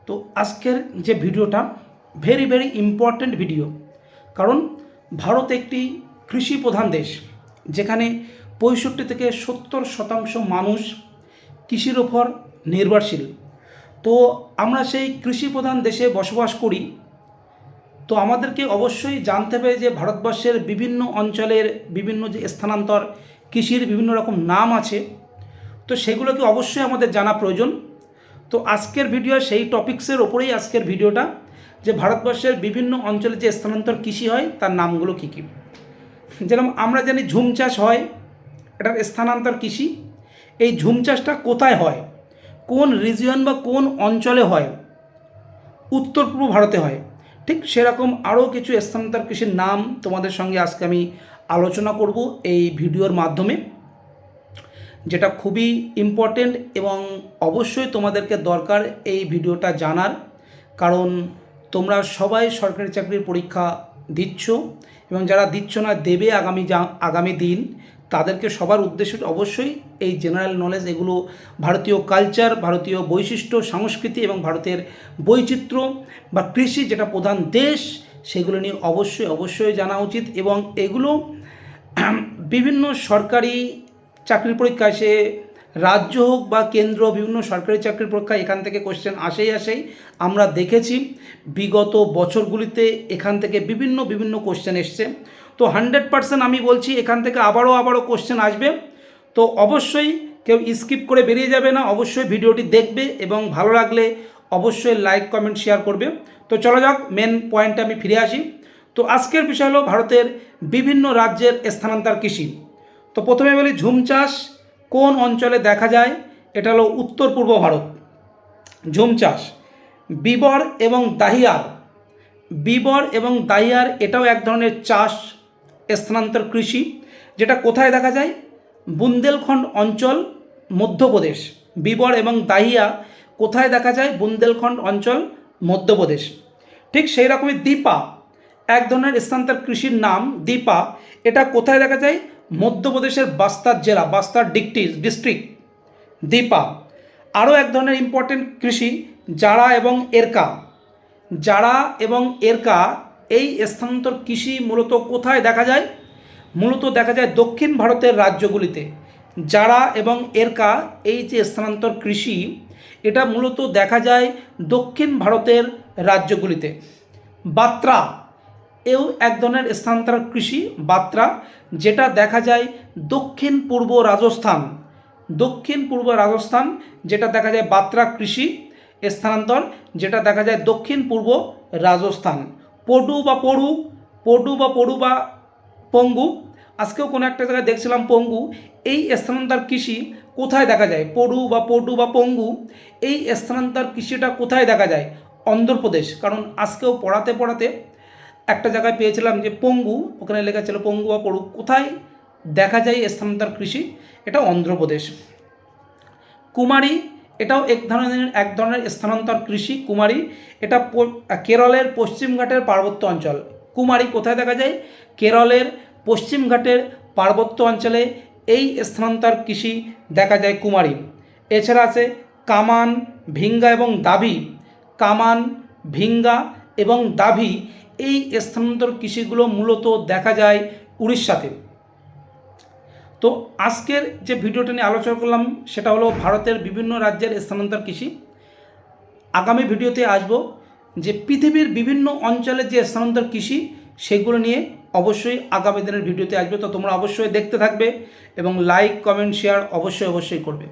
তো আজকের যে ভিডিওটা ভেরি ভেরি ইম্পর্ট্যান্ট ভিডিও, কারণ ভারত একটি কৃষি প্রধান দেশ, যেখানে 65 থেকে 70% মানুষ কৃষির ওপর নির্ভরশীল। তো আমরা সেই কৃষি প্রধান দেশে বসবাস করি। তো আমাদেরকে অবশ্যই জানতে হবে যে ভারতবর্ষের বিভিন্ন অঞ্চলের বিভিন্ন যে স্থানান্তর কৃষির বিভিন্ন রকম নাম আছে, তো সেগুলোকে অবশ্যই আমাদের জানা প্রয়োজন। তো আজকের ভিডিও সেই টপিক্সের ওপরেই আজকের ভিডিওটা, যে ভারতবর্ষের বিভিন্ন অঞ্চলে যে স্থানান্তর কৃষি হয় তার নামগুলো কী কী। যেরকম আমরা জানি ঝুম চাষ হয়, এটার স্থানান্তর কৃষি। এই ঝুম চাষটা কোথায় হয়, কোন রিজিয়ন বা কোন অঞ্চলে হয়? উত্তর পূর্ব ভারতে হয়। ঠিক সেরকম আরও কিছু স্থানান্তর কৃষির নাম তোমাদের সঙ্গে আজকে আমি আলোচনা করব এই ভিডিওর মাধ্যমে, যেটা খুবই ইম্পর্টেন্ট এবং অবশ্যই তোমাদেরকে দরকার এই ভিডিওটা জানার। কারণ তোমরা সবাই সরকারি চাকরির পরীক্ষা দিচ্ছ, এবং যারা দিচ্ছ না দেবে আগামী দিন, তাদেরকে সবার উদ্দেশ্যে অবশ্যই এই জেনারেল নলেজ, এগুলো ভারতীয় কালচার, ভারতীয় বৈশিষ্ট্য, সংস্কৃতি এবং ভারতের বৈচিত্র্য বা কৃষি যেটা প্রধান দেশ, সেগুলো নিয়ে অবশ্যই জানা উচিত। এবং এগুলো বিভিন্ন সরকারি চাকরির পরীক্ষায়, সে রাজ্য হোক বা কেন্দ্র, বিভিন্ন সরকারি চাকরির পরীক্ষায় এখান থেকে কোশ্চেন আসেই। আমরা দেখেছি বিগত বছরগুলিতে এখান থেকে বিভিন্ন কোশ্চেন এসছে। তো 100% আমি বলছি এখান থেকে আবারও কোশ্চেন আসবে। তো অবশ্যই কেউ স্কিপ করে বেরিয়ে যাবে না, অবশ্যই ভিডিওটি দেখবে এবং ভালো লাগলে অবশ্যই লাইক, কমেন্ট, শেয়ার করবে। তো চলো যাক, মেন পয়েন্টে আমি ফিরে আসি। তো আজকের বিষয় হলো ভারতের বিভিন্ন রাজ্যের স্থানান্তর কৃষি। তো প্রথমে বলি ঝুম চাষ কোন অঞ্চলে দেখা যায়। এটা হলো উত্তর পূর্ব ভারত। ঝুম চাষ বিবর এবং দাহিয়ার এটাও এক ধরনের চাষ, স্থানান্তর কৃষি, যেটা কোথায় দেখা যায়? বুন্দেলখণ্ড অঞ্চল, মধ্যপ্রদেশ। বিবর এবং দাহিয়া কোথায় দেখা যায়? বুন্দেলখণ্ড অঞ্চল, মধ্যপ্রদেশ। ঠিক সেই রকমই দীপা, এক ধরনের স্থানান্তর কৃষির নাম দীপা, এটা কোথায় দেখা যায়? মধ্যপ্রদেশের বাস্তার জেলা, বাস্তার ডিস্ট্রিক্ট দীপা। আরও এক ধরনের ইম্পর্টেন্ট কৃষি জারা এবং এরকা। এই স্থানান্তর কৃষি মূলত কোথায় দেখা যায়? মূলত দেখা যায় দক্ষিণ ভারতের রাজ্যগুলিতে। জারা এবং এরকা, এই যে স্থানান্তর কৃষি, এটা মূলত দেখা যায় দক্ষিণ ভারতের রাজ্যগুলিতে। বাত্রা এও এক ধরনের স্থানান্তর কৃষি, বাত্রা, যেটা দেখা যায় দক্ষিণ পূর্ব রাজস্থান, যেটা দেখা যায় বাত্রা কৃষি স্থানান্তর, যেটা দেখা যায় দক্ষিণ পূর্ব রাজস্থান। পডু বা পঙ্গু, আজকেও কোনো একটা জায়গায় দেখছিলাম পঙ্গু। এই স্থানান্তর কৃষি কোথায় দেখা যায়? পডু বা পঙ্গু, এই স্থানান্তর কৃষিটা কোথায় দেখা যায়? অন্ধ্রপ্রদেশ। কারণ আজকেও পড়াতে একটা জায়গায় পেয়েছিলাম যে পঙ্গু, ওখানে লেখা ছিল পঙ্গু বা পড়ু, কোথায় দেখা যায় স্থানান্তর কৃষি? এটা অন্ধ্রপ্রদেশ। কুমারী, এটাও এক ধরনের স্থানান্তর কৃষি। কুমারী এটা কেরলের পশ্চিমঘাটের পার্বত্য অঞ্চল। কুমারী কোথায় দেখা যায়? কেরলের পশ্চিমঘাটের পার্বত্য অঞ্চলে এই স্থানান্তর কৃষি দেখা যায় কুমারী। এছাড়া আছে কামান, ভিঙ্গা এবং দাভি। এই স্থানান্তর কৃষিগুলো মূলত দেখা যায় উড়িষ্যাতে। তো আজকের যে ভিডিওটা নিয়ে আলোচনা করলাম সেটা হলো ভারতের বিভিন্ন রাজ্যের স্থানান্তর কৃষি। আগামী ভিডিওতে আসবো যে পৃথিবীর বিভিন্ন অঞ্চলের যে স্থানান্তর কৃষি, সেগুলো নিয়ে অবশ্যই আগামী দিনের ভিডিওতে আসবে। তো তোমরা অবশ্যই দেখতে থাকবে এবং লাইক, কমেন্ট, শেয়ার অবশ্যই করবে।